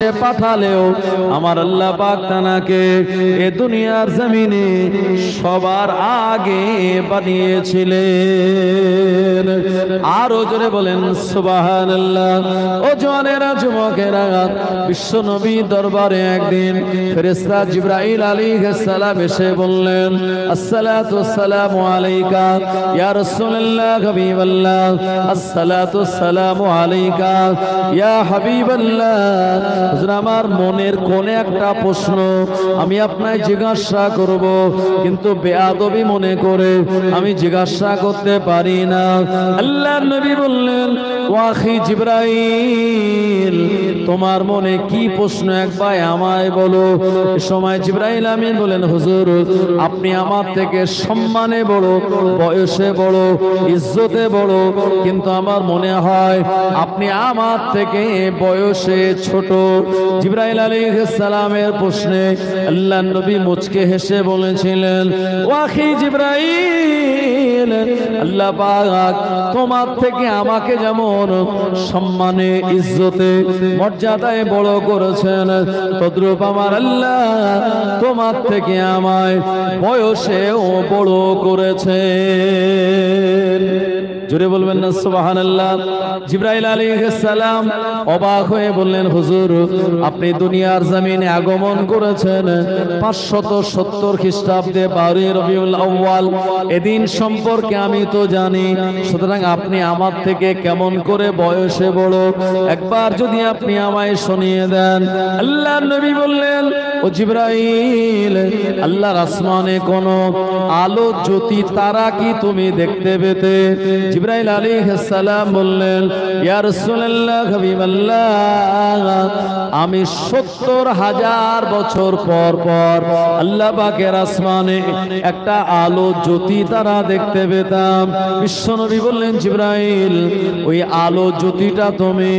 পাঠালেও আমার আল্লাহ পাক তানাকে এ দুনিয়ার জমিনে সবার আগে বানিয়েছিলেন। আরো জোরে বলেন সুবহানাল্লাহ। ও জওয়ানেরা, যুবকেরা, বিশ্ব নবী দরবারে একদিন ফেরেশতা জিবরাইল আলাইহিস সালাম এসে বললেন, আসসালাতু ওয়াসসালামু আলাইকা ইয়া রাসূলুল্লাহ হাবিবাল্লাহ, আসসালাতু ওয়াসসালামু আলাইকা ইয়া হাবিবাল্লাহ। আমার মনের কোনে একটা প্রশ্ন আমি আপনাকে জিজ্ঞাসা করব, কিন্তু বেয়াদবি মনে করে আমি জিজ্ঞাসা করতে পারি না। আল্লাহর নবী বললেন, ওয়াখি জিবরাইল, তোমার মনে কি প্রশ্ন একবার আমায় বলো। এ সময় জিবরাইল আমিন বলেন, হুজুর, আপনি আমার থেকে সম্মানে বড়, বয়সে বড়, ইজ্জতে বড়, কিন্তু আমার মনে হয় আপনি আমার থেকে বয়সে ছোট। জিবরাইল আলাইহিস সালামের প্রশ্নে আল্লাহর নবী মুচকে হেসে বলেছিলেন, ওয়াখি জিবরাইল, আল্লাহ পাক তোমার থেকে আমাকে যেমন সম্মানে, ইজ্জতে, মর্যাদায় বড় করেছেন, তদ্রূপ আমার আল্লাহ তোমার থেকে আমায় বয়সেও বড় করেছেন। জোরে বলবেন না সুবহানাল্লাহ। জিবরাইল আলাইহিস সালাম অবাক হয়ে বললেন, হুজুর, আপনি দুনিয়ার জমিনে আগমন করেছেন 570 খ্রিস্টাব্দে 12 রবিউল আউয়াল। এদিন সম্পর্কে আমি তো জানি, সুতরাং আপনি আমার থেকে কেমন করে বয়সে বড় একবার যদি আপনি আমায় শুনিয়ে দেন। আল্লাহর নবী বললেন, ও জিবরাইল, আল্লাহর আসমানে কোন আলো জ্যোতি তারা কি তুমি দেখতে পেতে? জিবরাইল আলাইহিস সালাম বললেন, ইয়া রাসূলুল্লাহ হাবিবাল্লাহ, আমি 70,000 বছর পর পর আল্লাহ পাকের আসমানে একটা আলো জ্যোতি তারা দেখতে পেতাম। বিশ্বনবী বললেন, জিবরাইল, ওই আলো জ্যোতিটা তুমি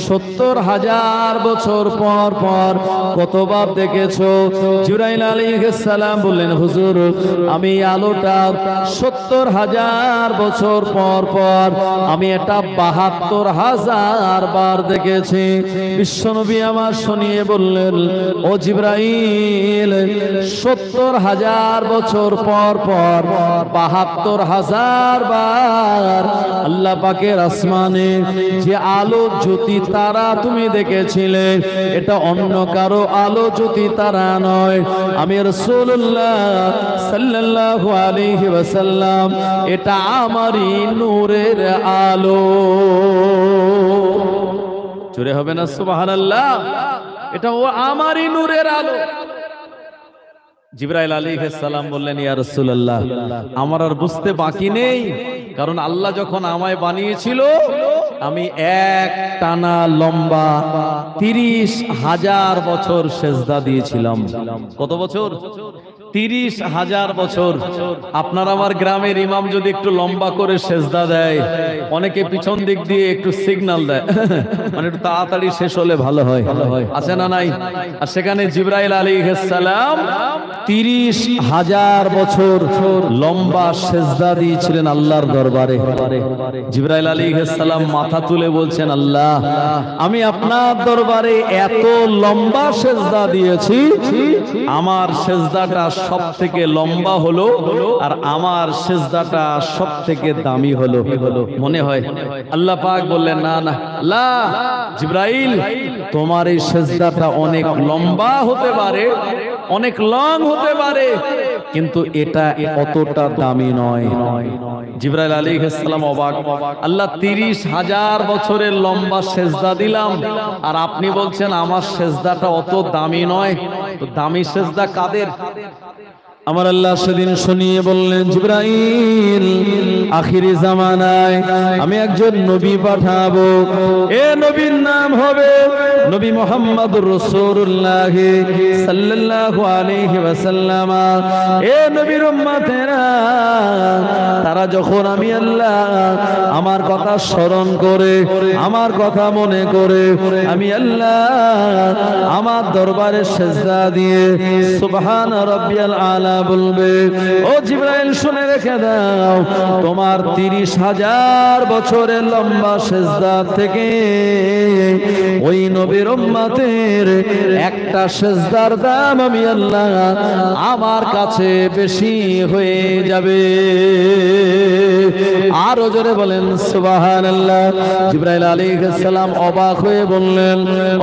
70,000 বছর পর পর কতবার দেখেছো? জিবরাইল আলাইহিস সালাম বললেন, হুজুর, আমি আলোটা 70,000 বছর পর পর আমি এটা 72,000 বার দেখেছি। বিশ্বনবী আমার শুনিয়ে বললেন, ও জিবরাইল, 70,000 বছর পর পর 72,000 বার আল্লাহ পাকের আসমানে যে আলো জ্যোতি তারা তুমি দেখেছিলে, এটা অন্য কারো আলো জ্যোতি তারা নয়, আমি রাসূলুল্লাহ সাল্লাল্লাহু আলাইহি ওয়াসাল্লাম, এটা আমারই নূরের আলো। জোরে হবে না সুবহানাল্লাহ। এটা ও আমারই নূরের আলো। জিবরাইল আলাইহিস সালাম বললেন, ইয়া রাসূলুল্লাহ, আমার আর বুঝতে বাকি নেই, কারণ আল্লাহ যখন আমায় বানিয়েছিল আমি এক টানা লম্বা 30,000 বছর সেজদা দিয়েছিলাম। কত বছর? 30,000 বছর। আপনার আমার গ্রামের ইমাম যদি একটু লম্বা করে সেজদা দেয়, অনেকে পিছন দিক দিয়ে একটু সিগন্যাল দেয়, মানে একটু তাড়াতাড়ি শেষ হলে ভালো হয়, আছে না নাই? আর সেখানে জিবরাইল আলাইহিস সালাম 30,000 বছর লম্বা সেজদা দিয়েছিলেন আল্লাহর দরবারে। জিবরাইল আলাইহিস সালাম মাথা তুলে বলছেন, আল্লাহ, আমি আপনার দরবারে এত লম্বা সেজদা দিয়েছি, আমার সেজদাটা সব থেকে লম্বা হলো আর আমার সেজদাটা সব থেকে দামি হলো। মনে হয় আল্লাহ পাক বললেন, না না, লা জিবরাইল, তোমার এই সেজদাটা অনেক লম্বা হতে পারে, অনেক লং হতে পারে, কিন্তু এটা অতটা দামি নয়। জিবরাইল আলাইহিস সালাম অবাক, আল্লাহ 30,000 বছরের লম্বা সেজদা দিলাম আর আপনি বলছেন আমার সেজদাটা অত দামি নয়। তো দামি সেজদা কাদের? আমার আল্লাহ সেদিন শুনিয়ে বললেন, জিবরাইল, আখিরি জামানায় আমি একজন নবী পাঠাবো, এ নবীর নাম হবে নবী মুহাম্মদুর রাসূলুল্লাহ সাল্লাল্লাহু আলাইহি ওয়াসাল্লাম। এ নবীর উম্মতেরা, তারা যখন আমি আল্লাহ আমার কথা স্মরণ করে, আমার কথা মনে করে, আমি আল্লাহ আমার দরবারে সেজদা দিয়ে সুবহান রাব্বিয়াল আলা বলবে। ও জিবরাইল শুনে রেখে দাও, তোমার 30,000 বছরের লম্বা সেজদা থেকে ওই নবীর উম্মতের একটা সেজদার দাম আমি আল্লাহ আমার কাছে বেশি হয়ে যাবে। আরো জোরে বলেন সুবহানাল্লাহ। জিবরাইল আলাইহিস সালাম অবাক হয়ে বললেন,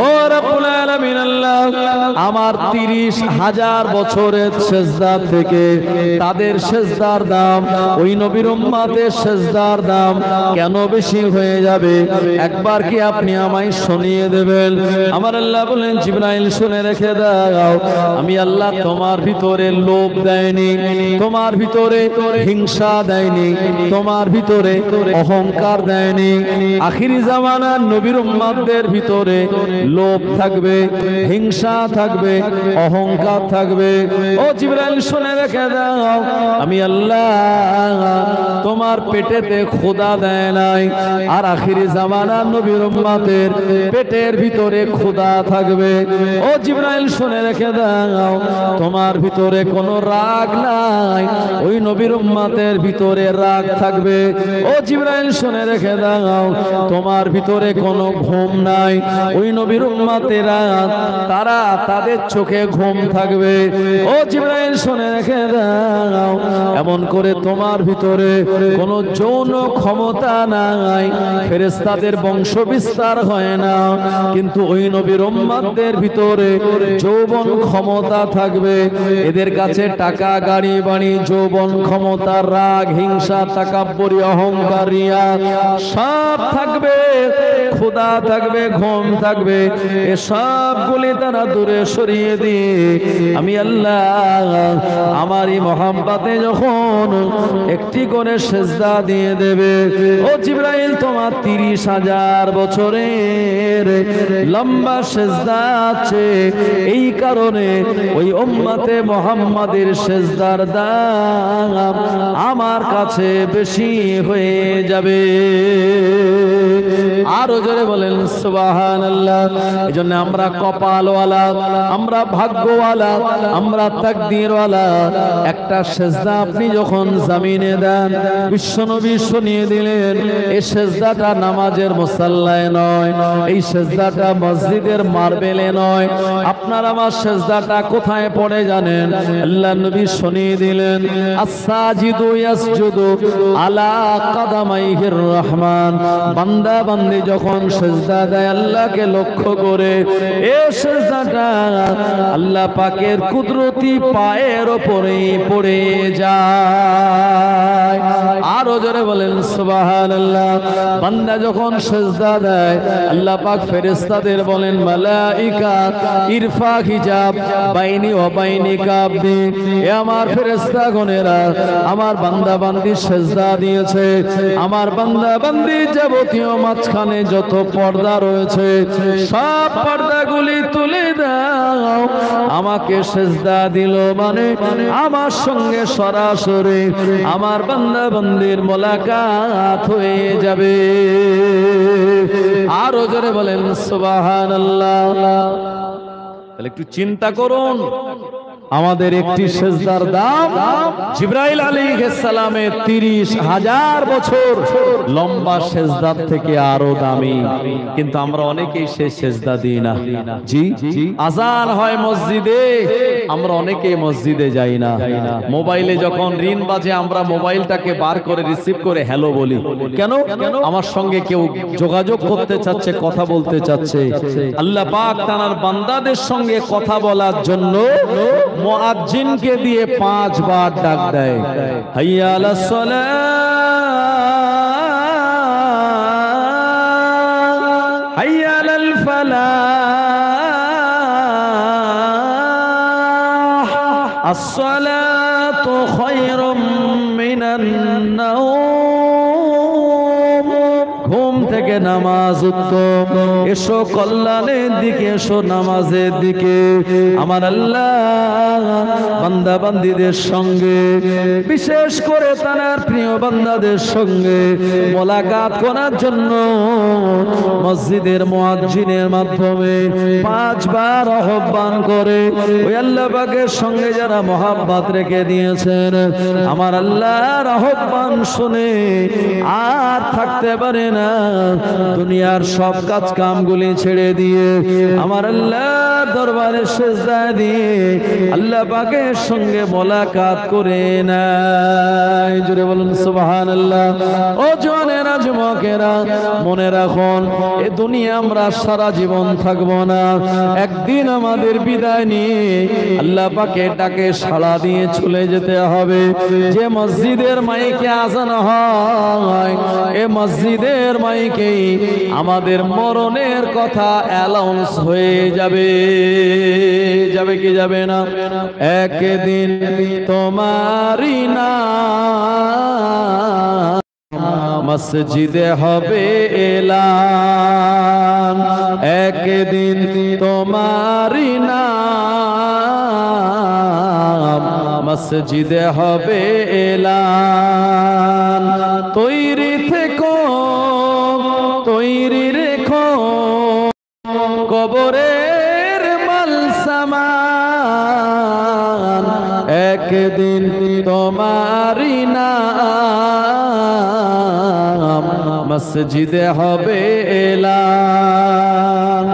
ও রব্বুল আলামিন আল্লাহ, আমার 30,000 বছরের সেজদা থেকে তাদের সেজদার দাম ওই নবীর উম্মতের সেজদার দাম কেন বেশি হয়ে যাবে? একবার কি আপনি আমায় শুনিয়ে দেবেন? আমার আল্লাহ বলেন, জিবরাইল শুনে রেখে দাও, আমি আল্লাহ তোমার ভিতরে লোভ দেয়নি, তোমার ভিতরে হিংসা দেয়নি, তোমার ভিতরে অহংকার দেয়নি। আখিরি জামানার নবীর উম্মতদের ভিতরে লোভ থাকবে, হিংসা থাকবে, অহংকার থাকবে। ও জিবরাইল শুনে রেখে দাও, আমি আল্লাহ তোমার পেটেতে খোদা দেয় নাই, আর আখিরি জামানার নবীর উম্মতের পেটের ভিতরে খোদা থাকবে। ও জিবরাইল শুনে রেখে দাও, তোমার ভিতরে কোনো রাগ নাই, ওই নবীর উম্মতের ভিতরে রাগ থাকবে। ও জিবরাইল শুনে রেখে দাও, তোমার ভিতরে কোনো ঘুম নাই, ওই নবীর উম্মতেরা তারা তাদের চোখে ঘুম থাকবে। ও জিবরাইল শুনে রেখে দাও, এমন করে তোমার ভিতরে কোনো যৌন ক্ষমতা নাই, ফেরেশতাদের বংশ বিস্তার হয় না, কিন্তু ওই নবীর উম্মতদের ভিতরে যৌবন ক্ষমতা থাকবে। এদের কাছে টাকা, গাড়ি, বাড়ি, যৌবন ক্ষমতা, রাগ, হিংসা, তাকাব্বুরি, অহংকার, রিয়া সব থাকবে, খোদা থাকবে, ঘুম থাকবে। এ সবগুলি তারা দূরে সরিয়ে দিয়ে আমি আল্লাহ আমার এই মহাব্বতে যখন একটি করে সেজদা দিয়ে দেবে। ও জিবরাইল, তোমার 30,000 বছরের লম্বা সেজদা আছে, এই কারণে ওই উম্মতে মুহাম্মাদের সেজদার দাম আমার কাছে বেশি হয়ে যাবে। আরো জোরে বলেন সুবহানাল্লাহ। এজন্য আমরা কপালওয়ালা, আমরা ভাগ্যওয়ালা, আমরা তাকদীরওয়ালা। একটা সেজদা আপনি যখন জমিনে দেন, বিশ্বনবী শুনিয়ে দিলেন, এই সেজদাটা নামাজের মুসাল্লায় নয়, এই সেজদাটা মসজিদের মার্বেলে নয়। আপনার আমার সেজদাটা কোথায় পড়ে জানেন? আল্লাহ নবী শুনিয়ে দিলেন, আস-সাজিদু ইয়াসজুদু আলা কাদামাইহির রহমান। বান্দা বান্দি যখন সেজদা দেয় আল্লাহকে লক্ষ্য করে, এই সেজদাটা আল্লাহ পাকের কুদরতি পায়ের উপরেই পড়ে যায়। আরো জোরে বলেন সুবহানাল্লাহ। বান্দা যখন সেজদা দেয় আল্লাহ পাক ফেরেশতাদের বলেন, মালাইকা ইরফা হিজাব বাইনি ওয়া বাইনিকা আবদি। এ আমার ফেরেশতাগণেরা, আমার বান্দা বান্দি সেজদা দিয়েছে, আমার বান্দা বান্দি যাবতীয় মাঝখানে যত পর্দা রয়েছে সব পর্দাগুলি তুলে দাও। আমাকে সেজদা দিল মানে আমার সঙ্গে সরাসরি আমার বান্দা বান্দির মোলাকাত হয়ে যাবে। আরো জোরে বলেন সুবহানাল্লাহ। তাহলে একটু চিন্তা করুন, আমাদের একটি সেজদার দাম জিবরাইল আলাইহিস সালামের 30,000 বছর লম্বা সেজদার থেকে আরো দামি। কিন্তু আমরা অনেকেই সেই সেজদা দিই না। জি, আজান হয় মসজিদে, আমরা অনেকেই মসজিদে যাই না। মোবাইলে যখন রিং বাজে আমরা মোবাইলটাকে বার করে রিসিভ করে হ্যালো বলি। কেন? আমার সঙ্গে কেউ যোগাযোগ করতে চাচ্ছে, কথা বলতে চাচ্ছে। আল্লাহ পাক তার বান্দাদের সঙ্গে কথা বলার জন্য মুয়াজ্জিনকে দিয়ে 5 বার ডাক দেয়, হাইয়া আলাস সালাহ, হাইয়া আলাল ফালাহ, আস-সালাতু খায়রুম মিনান নাওম। ঘুম থেকে থেকে নামাজ উত্তম। এসো কল্যাণের দিকে, এসো নামাজের দিকে। আমার আল্লাহ বান্দা বান্দীদের সঙ্গে, বিশেষ করে তার প্রিয় বান্দাদের সঙ্গে মোলাকাত করার জন্য মসজিদের মুয়াজ্জিনের মাধ্যমে 5 বার আহ্বান করে ওই আল্লাহ পাকের সঙ্গে যারা মহাব্বত রেখে দিয়েছেন, আমার আল্লাহর আহ্বান শুনে আর থাকতে পারে না, দুনিয়ার সব কাজ কামগুলি ছেড়ে দিয়ে আমার আল্লাহর দরবারে সিজদা দিয়ে আল্লাহ পাকের সঙ্গে মোলাকাত করে নাই। জোরে বলুন সুবহানাল্লাহ। ও জওয়ানেরা, যুবকেরা, মনে রাখুন এ দুনিয়া আমরা সারা জীবন থাকবো না। একদিন আমাদের বিদায় নিয়ে আল্লাহ পাকের ডাকে সাড়া দিয়ে চলে যেতে হবে। যে মসজিদের মাইকে আজান হয়, এ মসজিদের মাইকেই আমাদের মরণের কথা অ্যানাউন্স হয়ে যাবে। যাবে কি যাবে না? একদিন তোমারই না মসজিদে হবে এলান, একদিন তোমারই নাম মসজিদে হবে এলান। তৈরি থেকো, তৈরি রেখো কবরের মাল সামান, একদিন তোমারই নাম মসজিদে হবে এলান।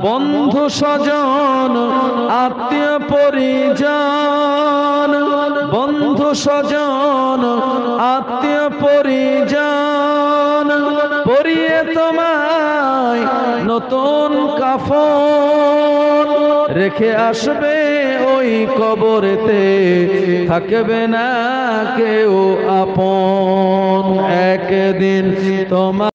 বন্ধু স্বজন আত্মীয় পরিজন, বন্ধু স্বজন আত্মীয় পরিজন পরিয়ে তোমায় নতুন কাফন রেখে আসবে ওই কবরেতে, থাকবে না কেউ আপন। একদিন তোমার